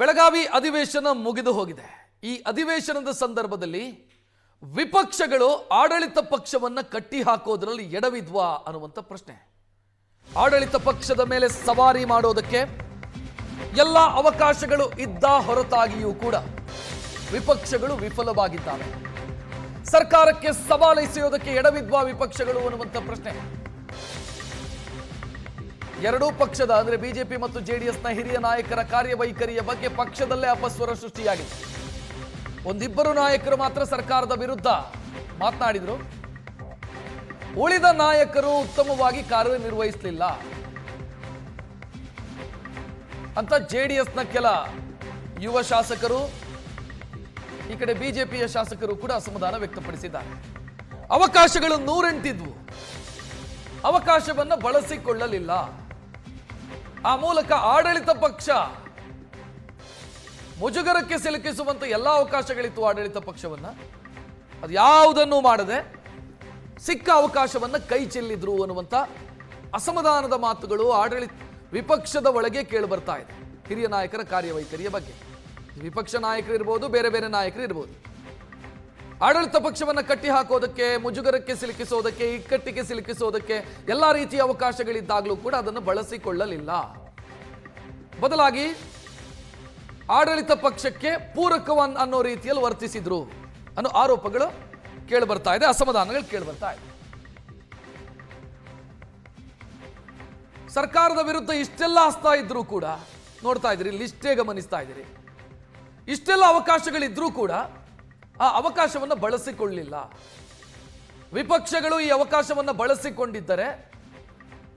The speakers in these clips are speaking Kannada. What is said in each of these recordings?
ಬೆಳಗಾವಿ ಅಧಿವೇಶನ ಮುಗಿದು ಹೋಗಿದೆ. ಈ ಅಧಿವೇಶನದ ಸಂದರ್ಭದಲ್ಲಿ ವಿಪಕ್ಷಗಳು ಆಡಳಿತ ಪಕ್ಷವನ್ನ ಕಟ್ಟಿ ಹಾಕೋದ್ರಲ್ಲಿ ಎಡವಿದ್ವಾ ಅನ್ನುವಂಥ ಪ್ರಶ್ನೆ. ಆಡಳಿತ ಪಕ್ಷದ ಮೇಲೆ ಸವಾರಿ ಮಾಡೋದಕ್ಕೆ ಎಲ್ಲ ಅವಕಾಶಗಳು ಇದ್ದ ಹೊರತಾಗಿಯೂ ಕೂಡ ವಿಪಕ್ಷಗಳು ವಿಫಲವಾಗಿದ್ದಾವೆ. ಸರ್ಕಾರಕ್ಕೆ ಸವಾಲೆಸೆಯೋದಕ್ಕೆ ಎಡವಿದ್ವಾ ವಿಪಕ್ಷಗಳು ಅನ್ನುವಂಥ ಪ್ರಶ್ನೆ. ಎರಡೂ ಪಕ್ಷದ ಅಂದ್ರೆ ಬಿಜೆಪಿ ಮತ್ತು ಜೆಡಿಎಸ್ನ ಹಿರಿಯ ನಾಯಕರ ಕಾರ್ಯವೈಖರಿಯ ಬಗ್ಗೆ ಪಕ್ಷದಲ್ಲೇ ಅಪಸ್ವರ ಸೃಷ್ಟಿಯಾಗಿದೆ. ಒಂದಿಬ್ಬರು ನಾಯಕರು ಮಾತ್ರ ಸರ್ಕಾರದ ವಿರುದ್ಧ ಮಾತನಾಡಿದ್ರು. ಉಳಿದ ನಾಯಕರು ಉತ್ತಮವಾಗಿ ಕಾರ್ಯನಿರ್ವಹಿಸಲಿಲ್ಲ ಅಂತ ಜೆಡಿಎಸ್ನ ಕೆಲ ಯುವ ಶಾಸಕರು, ಈ ಕಡೆ ಬಿಜೆಪಿಯ ಶಾಸಕರು ಕೂಡ ಅಸಮಾಧಾನ ವ್ಯಕ್ತಪಡಿಸಿದ್ದಾರೆ. ಅವಕಾಶಗಳು 108 ಇದ್ವು, ಅವಕಾಶವನ್ನ ಬಳಸಿಕೊಳ್ಳಲಿಲ್ಲ. ಆ ಮೂಲಕ ಆಡಳಿತ ಪಕ್ಷ ಮುಜುಗರಕ್ಕೆ ಸಿಲುಕಿಸುವಂತ ಎಲ್ಲ ಅವಕಾಶಗಳಿತ್ತು. ಆಡಳಿತ ಪಕ್ಷವನ್ನ ಅದು ಯಾವುದನ್ನು ಮಾಡದೆ ಸಿಕ್ಕ ಅವಕಾಶವನ್ನ ಕೈ ಚೆಲ್ಲಿದ್ರು ಅನ್ನುವಂತ ಅಸಮಾಧಾನದ ಮಾತುಗಳು ವಿಪಕ್ಷದ ಒಳಗೆ ಕೇಳಿ ಬರ್ತಾ ಇದೆ. ಹಿರಿಯ ನಾಯಕರ ಕಾರ್ಯವೈಖರಿಯ ಬಗ್ಗೆ ವಿಪಕ್ಷ ನಾಯಕರು ಇರ್ಬೋದು, ಬೇರೆ ಬೇರೆ ನಾಯಕರು ಇರ್ಬೋದು. ಆಡಳಿತ ಪಕ್ಷವನ್ನ ಕಟ್ಟಿ ಹಾಕೋದಕ್ಕೆ, ಮುಜುಗರಕ್ಕೆ ಸಿಲುಕಿಸೋದಕ್ಕೆ, ಇಕ್ಕಟ್ಟಿಗೆ ಸಿಲುಕಿಸೋದಕ್ಕೆ ಎಲ್ಲಾ ರೀತಿಯ ಅವಕಾಶಗಳಿದ್ದಾಗಲೂ ಕೂಡ ಅದನ್ನು ಬಳಸಿಕೊಳ್ಳಲಿಲ್ಲ. ಬದಲಾಗಿ ಆಡಳಿತ ಪಕ್ಷಕ್ಕೆ ಪೂರಕವನ್ ಅನ್ನೋ ರೀತಿಯಲ್ಲಿ ವರ್ತಿಸಿದ್ರು ಅನ್ನೋ ಆರೋಪಗಳು ಕೇಳಿ ಬರ್ತಾ ಇದೆ, ಅಸಮಾಧಾನಗಳು ಕೇಳಿ ಬರ್ತಾ ಇದೆ. ಸರ್ಕಾರದ ವಿರುದ್ಧ ಇಷ್ಟೆಲ್ಲ ಹಸ್ತಾ ಇದ್ರೂ ಕೂಡ ನೋಡ್ತಾ ಇದ್ದೀರಿ, ಲಿಸ್ಟೇ ಗಮನಿಸ್ತಾ ಇದ್ದೀರಿ. ಇಷ್ಟೆಲ್ಲ ಅವಕಾಶಗಳಿದ್ರೂ ಕೂಡ ಆ ಅವಕಾಶವನ್ನು ಬಳಸಿಕೊಳ್ಳಲಿಲ್ಲ. ವಿಪಕ್ಷಗಳು ಈ ಅವಕಾಶವನ್ನು ಬಳಸಿಕೊಂಡಿದ್ದರೆ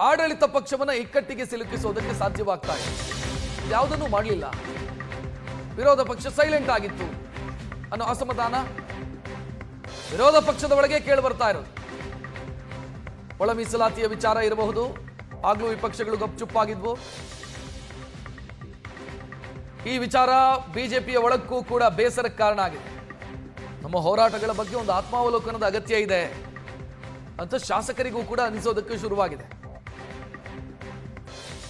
ಆಡಳಿತ ಪಕ್ಷವನ್ನ ಇಕ್ಕಟ್ಟಿಗೆ ಸಿಲುಕಿಸೋದಕ್ಕೆ ಸಾಧ್ಯವಾಗ್ತಾ ಇದೆ. ಯಾವುದನ್ನು ಮಾಡಲಿಲ್ಲ. ವಿರೋಧ ಪಕ್ಷ ಸೈಲೆಂಟ್ ಆಗಿತ್ತು ಅನ್ನೋ ಅಸಮಾಧಾನ ವಿರೋಧ ಪಕ್ಷದ ಒಳಗೆ ಕೇಳಿ ಬರ್ತಾ ಇರೋದು. ಒಳ ಮೀಸಲಾತಿಯ ವಿಚಾರ ಇರಬಹುದು, ಆಗ್ಲೂ ವಿಪಕ್ಷಗಳು ಗಪ್ಚುಪ್ಪಾಗಿದ್ವು. ಈ ವಿಚಾರ ಬಿಜೆಪಿಯ ಒಳಕ್ಕೂ ಕೂಡ ಬೇಸರಕ್ಕೆ ಕಾರಣ ಆಗಿದೆ. ನಮ್ಮ ಹೋರಾಟಗಳ ಬಗ್ಗೆ ಒಂದು ಆತ್ಮಾವಲೋಕನದ ಅಗತ್ಯ ಇದೆ ಅಂತ ಶಾಸಕರಿಗೂ ಕೂಡ ಅನಿಸೋದಕ್ಕೆ ಶುರುವಾಗಿದೆ.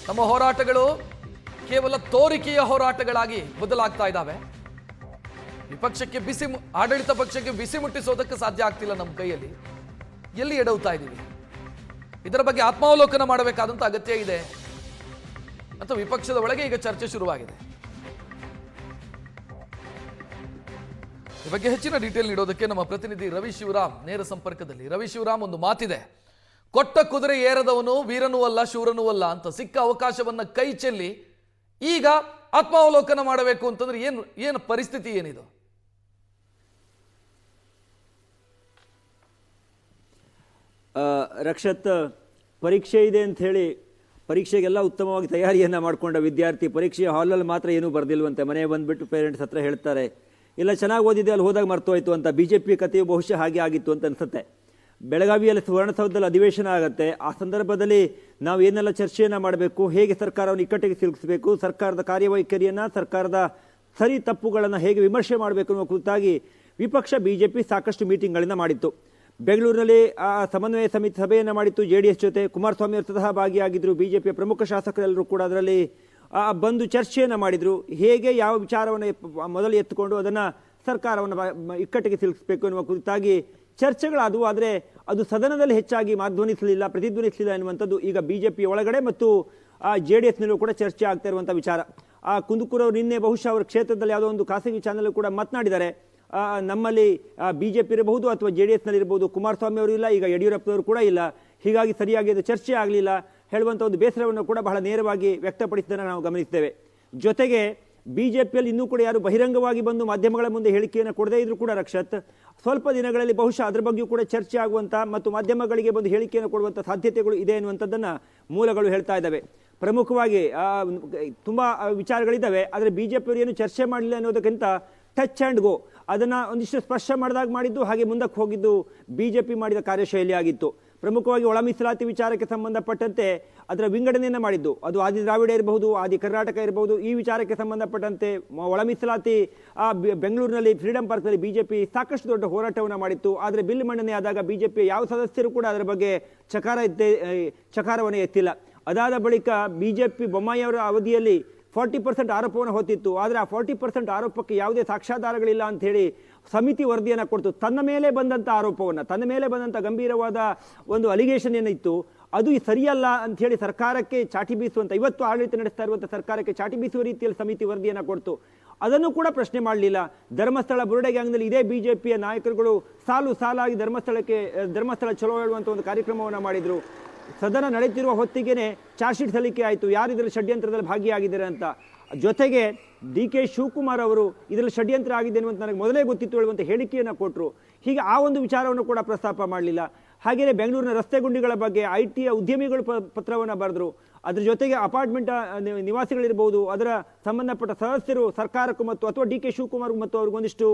ನಮ್ಮ ಹೋರಾಟಗಳು ಕೇವಲ ತೋರಿಕೆಯ ಹೋರಾಟಗಳಾಗಿ ಬದಲಾಗ್ತಾ ಇದ್ದಾವೆ. ವಿಪಕ್ಷಕ್ಕೆ ಆಡಳಿತ ಪಕ್ಷಕ್ಕೆ ಬಿಸಿ ಮುಟ್ಟಿಸೋದಕ್ಕೆ ಸಾಧ್ಯ ಆಗ್ತಿಲ್ಲ. ನಮ್ಮ ಕೈಯಲ್ಲಿ ಎಲ್ಲಿ ಎಡವ್ತಾ ಇದ್ದೀವಿ, ಇದರ ಬಗ್ಗೆ ಆತ್ಮಾವಲೋಕನ ಮಾಡಬೇಕಾದಂತ ಅಗತ್ಯ ಇದೆ ಅಂತ ವಿಪಕ್ಷದ ಒಳಗೆ ಈಗ ಚರ್ಚೆ ಶುರುವಾಗಿದೆ. ಈ ಬಗ್ಗೆ ಹೆಚ್ಚಿನ ಡೀಟೇಲ್ ನೀಡೋದಕ್ಕೆ ನಮ್ಮ ಪ್ರತಿನಿಧಿ ರವಿ ಶಿವರಾಮ್ ನೇರ ಸಂಪರ್ಕದಲ್ಲಿ. ರವಿ ಶಿವರಾಮ್, ಒಂದು ಮಾತಿದೆ, ಕೊಟ್ಟ ಕುದುರೆ ಏರದವನು ವೀರನೂ ಅಲ್ಲ ಶೂರನೂ ಅಲ್ಲ ಅಂತ. ಸಿಕ್ಕ ಅವಕಾಶವನ್ನ ಕೈ ಚೆಲ್ಲಿ ಈಗ ಆತ್ಮಾವಲೋಕನ ಮಾಡಬೇಕು ಅಂತಂದ್ರೆ ಏನು ಪರಿಸ್ಥಿತಿ ಏನಿದು? ರಕ್ಷತ್, ಪರೀಕ್ಷೆ ಇದೆ ಅಂತ ಹೇಳಿ ಪರೀಕ್ಷೆಗೆಲ್ಲ ಉತ್ತಮವಾಗಿ ತಯಾರಿಯನ್ನು ಮಾಡಿಕೊಂಡ ವಿದ್ಯಾರ್ಥಿ ಪರೀಕ್ಷೆಯ ಹಾಲಲ್ಲಿ ಮಾತ್ರ ಏನೂ ಬರೆದಿಲ್ವಂತೆ. ಮನೆಗೆ ಬಂದುಬಿಟ್ಟು ಪೇರೆಂಟ್ಸ್ ಹತ್ರ ಹೇಳ್ತಾರೆ, ಇಲ್ಲ ಚೆನ್ನಾಗಿ ಓದಿದೆ, ಅಲ್ಲಿ ಹೋದಾಗ ಮರ್ತೋಯ್ತು ಅಂತ. ಬಿಜೆಪಿ ಕಥೆಯು ಬಹುಶಃ ಹಾಗೆ ಆಗಿತ್ತು ಅಂತ ಅನ್ಸುತ್ತೆ. ಬೆಳಗಾವಿಯಲ್ಲಿ ಸುವರ್ಣಸೌಧದಲ್ಲಿ ಅಧಿವೇಶನ ಆಗುತ್ತೆ. ಆ ಸಂದರ್ಭದಲ್ಲಿ ನಾವು ಏನೆಲ್ಲ ಚರ್ಚೆಯನ್ನು ಮಾಡಬೇಕು, ಹೇಗೆ ಸರ್ಕಾರವನ್ನು ಇಕ್ಕಟ್ಟಿಗೆ ಸಿಲುಕಿಸಬೇಕು, ಸರ್ಕಾರದ ಕಾರ್ಯವೈಖರಿಯನ್ನು, ಸರ್ಕಾರದ ಸರಿ ತಪ್ಪುಗಳನ್ನು ಹೇಗೆ ವಿಮರ್ಶೆ ಮಾಡಬೇಕು ಅನ್ನೋ ಕುರಿತಾಗಿ ವಿಪಕ್ಷ ಬಿಜೆಪಿ ಸಾಕಷ್ಟು ಮೀಟಿಂಗ್ಗಳನ್ನು ಮಾಡಿತ್ತು. ಬೆಂಗಳೂರಿನಲ್ಲಿ ಆ ಸಮನ್ವಯ ಸಮಿತಿ ಸಭೆಯನ್ನು ಮಾಡಿತ್ತು ಜೆಡಿಎಸ್ ಜೊತೆ. ಕುಮಾರಸ್ವಾಮಿ ಅವರು ಸ್ವತಃ ಭಾಗಿಯಾಗಿದ್ದರು. ಬಿಜೆಪಿಯ ಪ್ರಮುಖ ಶಾಸಕರೆಲ್ಲರೂ ಕೂಡ ಅದರಲ್ಲಿ ಬಂದು ಚರ್ಚೆಯನ್ನು ಮಾಡಿದರು. ಹೇಗೆ ಯಾವ ವಿಚಾರವನ್ನು ಮೊದಲು ಎತ್ತುಕೊಂಡು ಅದನ್ನು ಸರ್ಕಾರವನ್ನು ಇಕ್ಕಟ್ಟಿಗೆ ಸಿಲುಕಿಸಬೇಕು ಎನ್ನುವ ಕುರಿತಾಗಿ ಚರ್ಚೆಗಳಾದವು. ಆದರೆ ಅದು ಸದನದಲ್ಲಿ ಹೆಚ್ಚಾಗಿ ಪ್ರತಿಧ್ವನಿಸಲಿಲ್ಲ ಎನ್ನುವಂಥದ್ದು ಈಗ ಬಿಜೆಪಿ ಒಳಗಡೆ ಮತ್ತು ಜೆಡಿಎಸ್ನಲ್ಲೂ ಕೂಡ ಚರ್ಚೆ ಆಗ್ತಾ ಇರುವಂಥ ವಿಚಾರ. ಕುಂದುಕೂರು ಅವರು ನಿನ್ನೆ ಬಹುಶಃ ಅವರ ಕ್ಷೇತ್ರದಲ್ಲಿ ಯಾವುದೋ ಒಂದು ಖಾಸಗಿ ಚಾನಲ್ ಕೂಡ ಮಾತನಾಡಿದ್ದಾರೆ. ನಮ್ಮಲ್ಲಿ ಬಿಜೆಪಿ ಇರಬಹುದು ಅಥವಾ ಜೆಡಿಎಸ್ನಲ್ಲಿ ಇರಬಹುದು, ಕುಮಾರಸ್ವಾಮಿ ಅವರು ಇಲ್ಲ, ಈಗ ಯಡಿಯೂರಪ್ಪನವರು ಕೂಡ ಇಲ್ಲ, ಹೀಗಾಗಿ ಸರಿಯಾಗಿ ಅದು ಚರ್ಚೆ ಆಗಲಿಲ್ಲ ಹೇಳುವಂಥ ಒಂದು ಬೇಸರವನ್ನು ಕೂಡ ಬಹಳ ನೇರವಾಗಿ ವ್ಯಕ್ತಪಡಿಸಿದ್ದನ್ನು ನಾವು ಗಮನಿಸ್ತೇವೆ. ಜೊತೆಗೆ ಬಿಜೆಪಿಯಲ್ಲಿ ಇನ್ನೂ ಕೂಡ ಯಾರು ಬಹಿರಂಗವಾಗಿ ಬಂದು ಮಾಧ್ಯಮಗಳ ಮುಂದೆ ಹೇಳಿಕೆಯನ್ನು ಕೊಡದೇ ಇದ್ರೂ ಕೂಡ ರಕ್ಷತ್, ಸ್ವಲ್ಪ ದಿನಗಳಲ್ಲಿ ಬಹುಶಃ ಅದರ ಬಗ್ಗೆಯೂ ಕೂಡ ಚರ್ಚೆ ಆಗುವಂಥ ಮತ್ತು ಮಾಧ್ಯಮಗಳಿಗೆ ಬಂದು ಹೇಳಿಕೆಯನ್ನು ಕೊಡುವಂಥ ಸಾಧ್ಯತೆಗಳು ಇದೆ ಎನ್ನುವಂಥದ್ದನ್ನು ಮೂಲಗಳು ಹೇಳ್ತಾ ಇದ್ದಾವೆ. ಪ್ರಮುಖವಾಗಿ ತುಂಬ ವಿಚಾರಗಳಿದ್ದಾವೆ. ಆದರೆ ಬಿಜೆಪಿಯವರು ಏನು ಚರ್ಚೆ ಮಾಡಲಿಲ್ಲ ಅನ್ನೋದಕ್ಕಿಂತ ಟಚ್ ಆ್ಯಂಡ್ ಗೋ ಅದನ್ನು ಒಂದಿಷ್ಟು ಸ್ಪರ್ಶ ಮಾಡಿದಾಗ ಮಾಡಿದ್ದು, ಹಾಗೆ ಮುಂದಕ್ಕೆ ಹೋಗಿದ್ದು ಬಿಜೆಪಿ ಮಾಡಿದ ಕಾರ್ಯಶೈಲಿ ಆಗಿತ್ತು. ಪ್ರಮುಖವಾಗಿ ಒಳ ಮೀಸಲಾತಿ ವಿಚಾರಕ್ಕೆ ಸಂಬಂಧಪಟ್ಟಂತೆ ಅದರ ವಿಂಗಡಣೆಯನ್ನು ಮಾಡಿದ್ದು, ಅದು ಆದಿ ದ್ರಾವಿಡ ಇರಬಹುದು, ಆದಿ ಕರ್ನಾಟಕ ಇರಬಹುದು. ಈ ವಿಚಾರಕ್ಕೆ ಸಂಬಂಧಪಟ್ಟಂತೆ ಒಳ ಮೀಸಲಾತಿ ಬೆಂಗಳೂರಿನಲ್ಲಿ ಫ್ರೀಡಂ ಪಾರ್ಕ್ನಲ್ಲಿ ಬಿಜೆಪಿ ಸಾಕಷ್ಟು ದೊಡ್ಡ ಹೋರಾಟವನ್ನು ಮಾಡಿತ್ತು. ಆದರೆ ಬಿಲ್ ಮಂಡನೆ ಆದಾಗ ಬಿಜೆಪಿ ಯಾವ ಸದಸ್ಯರು ಕೂಡ ಅದರ ಬಗ್ಗೆ ಚಕಾರವನ್ನು ಎತ್ತಿಲ್ಲ. ಅದಾದ ಬಳಿಕ ಬಿಜೆಪಿ ಬೊಮ್ಮಾಯಿ ಅವರ ಅವಧಿಯಲ್ಲಿ 40% ಆರೋಪವನ್ನು ಹೊತ್ತಿತ್ತು. ಆದರೆ ಆ 40% ಆರೋಪಕ್ಕೆ ಯಾವುದೇ ಸಾಕ್ಷ್ಯಾಧಾರಗಳಿಲ್ಲ ಅಂತ ಹೇಳಿ ಸಮಿತಿ ವರದಿಯನ್ನು ಕೊಡ್ತು. ತನ್ನ ಮೇಲೆ ಬಂದಂಥ ಆರೋಪವನ್ನು, ತನ್ನ ಮೇಲೆ ಬಂದಂಥ ಗಂಭೀರವಾದ ಒಂದು ಅಲಿಗೇಷನ್ ಏನಿತ್ತು ಅದು ಸರಿಯಲ್ಲ ಅಂತ ಹೇಳಿ ಸರ್ಕಾರಕ್ಕೆ ಚಾಟಿ ಬೀಸುವಂಥ, ಇವತ್ತು ಆಡಳಿತ ನಡೆಸ್ತಾ ಇರುವಂಥ ಸರ್ಕಾರಕ್ಕೆ ಚಾಟಿ ಬೀಸುವ ರೀತಿಯಲ್ಲಿ ಸಮಿತಿ ವರದಿಯನ್ನು ಕೊಡ್ತು. ಅದನ್ನು ಕೂಡ ಪ್ರಶ್ನೆ ಮಾಡಲಿಲ್ಲ. ಧರ್ಮಸ್ಥಳ ಬುರುಡೆ ಗ್ಯಾಂಗ್ನಲ್ಲಿ ಇದೇ ಬಿಜೆಪಿಯ ನಾಯಕರುಗಳು ಸಾಲಾಗಿ ಧರ್ಮಸ್ಥಳ ಚಲೋ ಹೇಳುವಂಥ ಒಂದು ಕಾರ್ಯಕ್ರಮವನ್ನು ಮಾಡಿದರು. ಸದನ ನಡೆಯುತ್ತಿರುವ ಹೊತ್ತಿಗೆನೆ ಚಾರ್ಜ್ ಶೀಟ್ ಸಲ್ಲಿಕೆ ಆಯಿತು, ಯಾರು ಇದರಲ್ಲಿ ಷಡ್ಯಂತ್ರದಲ್ಲಿ ಭಾಗಿಯಾಗಿದ್ದಾರೆ ಅಂತ. ಜೊತೆಗೆ DK ಶಿವಕುಮಾರ್ ಅವರು ಇದರಲ್ಲಿ ಷಡ್ಯಂತ್ರ ಆಗಿದೆ ಅನ್ನುವಂತ ನನಗೆ ಮೊದಲೇ ಗೊತ್ತಿತ್ತು ಹೇಳುವಂಥ ಹೇಳಿಕೆಯನ್ನು ಕೊಟ್ಟರು. ಹೀಗೆ ಆ ಒಂದು ವಿಚಾರವನ್ನು ಕೂಡ ಪ್ರಸ್ತಾಪ ಮಾಡಲಿಲ್ಲ. ಹಾಗೆಯೇ ಬೆಂಗಳೂರಿನ ರಸ್ತೆ ಗುಂಡಿಗಳ ಬಗ್ಗೆ ITಯ ಉದ್ಯಮಿಗಳು ಪತ್ರವನ್ನು ಬರೆದರು. ಅದ್ರ ಜೊತೆಗೆ ಅಪಾರ್ಟ್ಮೆಂಟ್ ನಿವಾಸಿಗಳಿರ್ಬೋದು, ಅದರ ಸಂಬಂಧಪಟ್ಟ ಸದಸ್ಯರು ಸರ್ಕಾರಕ್ಕೂ ಮತ್ತು ಅಥವಾ DK ಶಿವಕುಮಾರ್ ಮತ್ತು ಅವ್ರಿಗೊಂದಿಷ್ಟು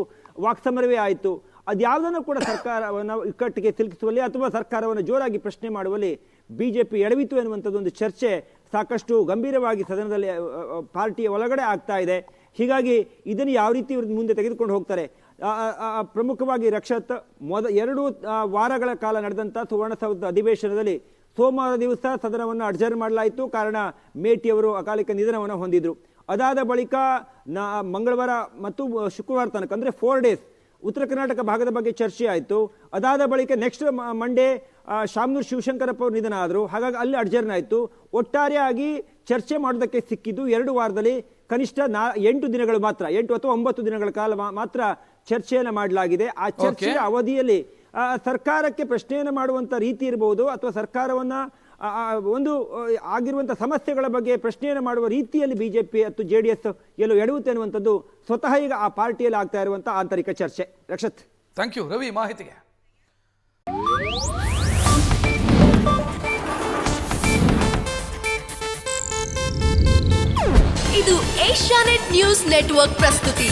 ವಾಕ್ಸಮರವೇ ಆಯಿತು. ಅದ್ಯಾವುದನ್ನು ಕೂಡ ಸರ್ಕಾರವನ್ನು ಇಕ್ಕಟ್ಟಿಗೆ ಸಿಲುಕಿಸುವಲ್ಲಿ ಅಥವಾ ಸರ್ಕಾರವನ್ನು ಜೋರಾಗಿ ಪ್ರಶ್ನೆ ಮಾಡುವಲ್ಲಿ ಬಿಜೆಪಿ ಎಡವಿತು ಎನ್ನುವಂಥದ್ದು ಒಂದು ಚರ್ಚೆ ಸಾಕಷ್ಟು ಗಂಭೀರವಾಗಿ ಸದನದಲ್ಲಿ ಪಾರ್ಟಿಯ ಒಳಗಡೆ ಆಗ್ತಾ ಇದೆ. ಹೀಗಾಗಿ ಇದನ್ನು ಯಾವ ರೀತಿ ಮುಂದೆ ತೆಗೆದುಕೊಂಡು ಹೋಗ್ತಾರೆ. ಪ್ರಮುಖವಾಗಿ ರಕ್ಷತ್ 2 ವಾರಗಳ ಕಾಲ ನಡೆದಂಥ ಸುವರ್ಣಸೌಧದ ಅಧಿವೇಶನದಲ್ಲಿ ಸೋಮವಾರ ದಿವಸ ಸದನವನ್ನು ಅಡ್ಜರ್ನ್ ಮಾಡಲಾಯಿತು. ಕಾರಣ ಮೇಟಿಯವರು ಅಕಾಲಿಕ ನಿಧನವನ್ನು ಹೊಂದಿದ್ರು. ಅದಾದ ಬಳಿಕ ಮಂಗಳವಾರ ಮತ್ತು ಶುಕ್ರವಾರ ತನಕ ಅಂದರೆ 4 ಡೇಸ್ ಉತ್ತರ ಕರ್ನಾಟಕ ಭಾಗದ ಬಗ್ಗೆ ಚರ್ಚೆ ಆಯಿತು. ಅದಾದ ಬಳಿಕ ನೆಕ್ಸ್ಟ್ ಮಂಡೇ ಶಾಮನೂರು ಶಿವಶಂಕರಪ್ಪ ಅವರು ನಿಧನ ಆದರು. ಹಾಗಾಗಿ ಅಲ್ಲಿ ಅಡ್ಜರ್ನ್ ಆಯಿತು. ಒಟ್ಟಾರೆಯಾಗಿ ಚರ್ಚೆ ಮಾಡೋದಕ್ಕೆ ಸಿಕ್ಕಿದ್ದು 2 ವಾರದಲ್ಲಿ ಕನಿಷ್ಠ 8 ದಿನಗಳು ಮಾತ್ರ, 8 ಅಥವಾ 9 ದಿನಗಳ ಕಾಲ ಮಾತ್ರ ಚರ್ಚೆಯನ್ನು ಮಾಡಲಾಗಿದೆ. ಆ ಚರ್ಚೆಯ ಅವಧಿಯಲ್ಲಿ ಸರ್ಕಾರಕ್ಕೆ ಪ್ರಶ್ನೆಯನ್ನು ಮಾಡುವಂಥ ರೀತಿ ಇರಬಹುದು ಅಥವಾ ಸರ್ಕಾರವನ್ನು ಒಂದು ಆಗಿರುವಂಥ ಸಮಸ್ಯೆಗಳ ಬಗ್ಗೆ ಪ್ರಶ್ನೆಯನ್ನು ಮಾಡುವ ರೀತಿಯಲ್ಲಿ ಬಿಜೆಪಿ ಮತ್ತು JDS ಎಲ್ಲೋ ಎಡವುತ್ತೆ ಅನ್ನುವಂಥದ್ದು ಸ್ವತಃ ಈಗ ಆ ಪಾರ್ಟಿಯಲ್ಲಿ ಆಗ್ತಾ ಇರುವಂಥ ಆಂತರಿಕ ಚರ್ಚೆ. ರಕ್ಷತ್, ಥ್ಯಾಂಕ್ ಯು ರವಿ ಮಾಹಿತಿಗೆ. ಇದು ಏಷ್ಯಾನೆಟ್ ನ್ಯೂಸ್ ನೆಟ್ವರ್ಕ್ ಪ್ರಸ್ತುತಿ.